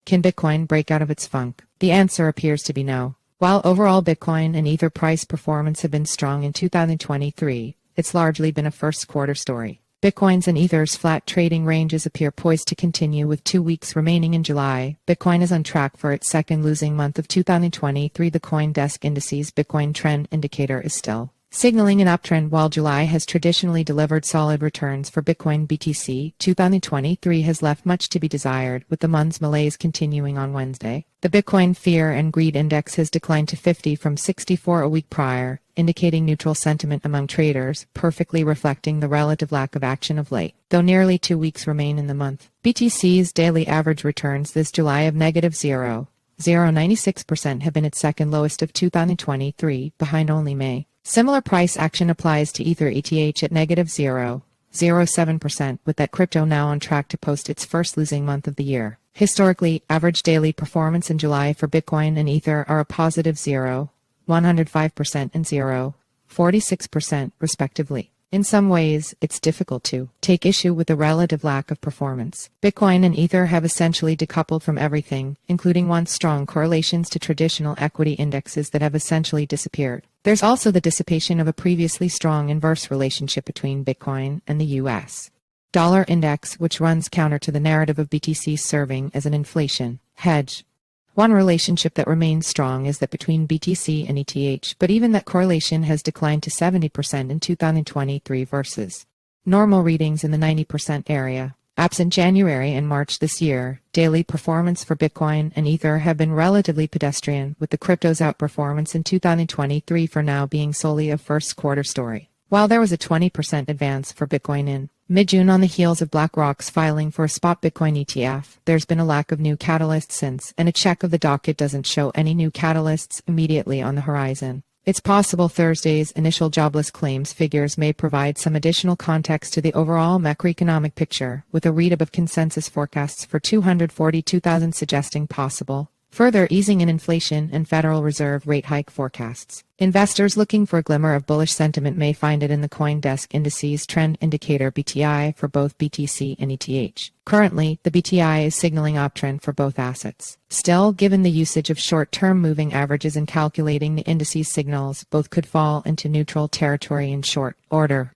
Can Bitcoin break out of its funk? The answer appears to be no. While overall Bitcoin and Ether price performance have been strong in 2023, it's largely been a first quarter story. Bitcoin's and Ether's flat trading ranges appear poised to continue with 2 weeks remaining in July. Bitcoin is on track for its second losing month of 2023. The CoinDesk Indices Bitcoin trend indicator is still signaling an uptrend, while July has traditionally delivered solid returns for Bitcoin BTC. 2023 has left much to be desired, with the month's malaise continuing on Wednesday. The Bitcoin Fear and Greed Index has declined to 50 from 64 a week prior, indicating neutral sentiment among traders, perfectly reflecting the relative lack of action of late. Though nearly 2 weeks remain in the month, BTC's daily average returns this July of negative 0.096% have been its second lowest of 2023, behind only May. Similar price action applies to Ether ETH at negative 0.07%, with that crypto now on track to post its first losing month of the year. Historically, average daily performance in July for Bitcoin and Ether are a positive 0.105% and 0.46%, respectively. In some ways, it's difficult to take issue with the relative lack of performance. Bitcoin and Ether have essentially decoupled from everything, including once strong correlations to traditional equity indexes that have essentially disappeared. There's also the dissipation of a previously strong inverse relationship between Bitcoin and the US dollar index, which runs counter to the narrative of BTC serving as an inflation hedge. One relationship that remains strong is that between BTC and ETH, but even that correlation has declined to 70% in 2023 versus normal readings in the 90% area. Absent January and March this year, daily performance for Bitcoin and Ether have been relatively pedestrian, with the crypto's outperformance in 2023 for now being solely a first quarter story. While there was a 20% advance for Bitcoin in mid-June on the heels of BlackRock's filing for a spot Bitcoin ETF, there's been a lack of new catalysts since, and a check of the docket doesn't show any new catalysts immediately on the horizon. It's possible Thursday's initial jobless claims figures may provide some additional context to the overall macroeconomic picture, with a read-up of consensus forecasts for 242,000 suggesting possible further easing in inflation and Federal Reserve rate hike forecasts. Investors looking for a glimmer of bullish sentiment may find it in the CoinDesk Indices trend indicator BTI for both BTC and ETH. Currently, the BTI is signaling uptrend for both assets. Still, given the usage of short-term moving averages in calculating the indices signals, both could fall into neutral territory in short order.